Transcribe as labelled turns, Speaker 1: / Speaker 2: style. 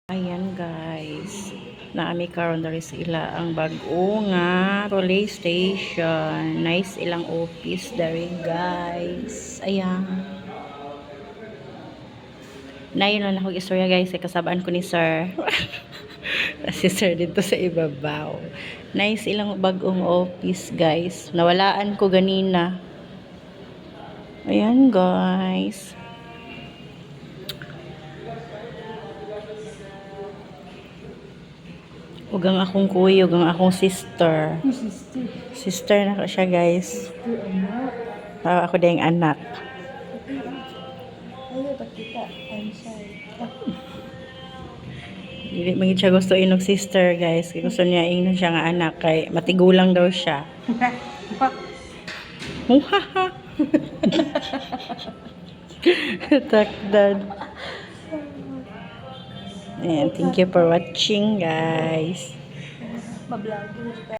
Speaker 1: Ayan guys, naami karon diri sila ang bag-o nga police station. Nice ilang office dari guys. Ayan. Nayon lang ako istorya guys, kasabaan ko ni sir. Si sir dito sa ibabaw. Nice ilang bag-ong office guys. Nawalaan ko ganina. Ayan guys. Ug ang akong kuya, ug ang akong sister. Sister na ko siya, guys. Ako ding anak. Dili man siya gusto inog sister, guys. Kaya gusto niya ingnon siya nga anak kay matigulang daw siya. Muhaha. Takdan. And thank you for watching, guys.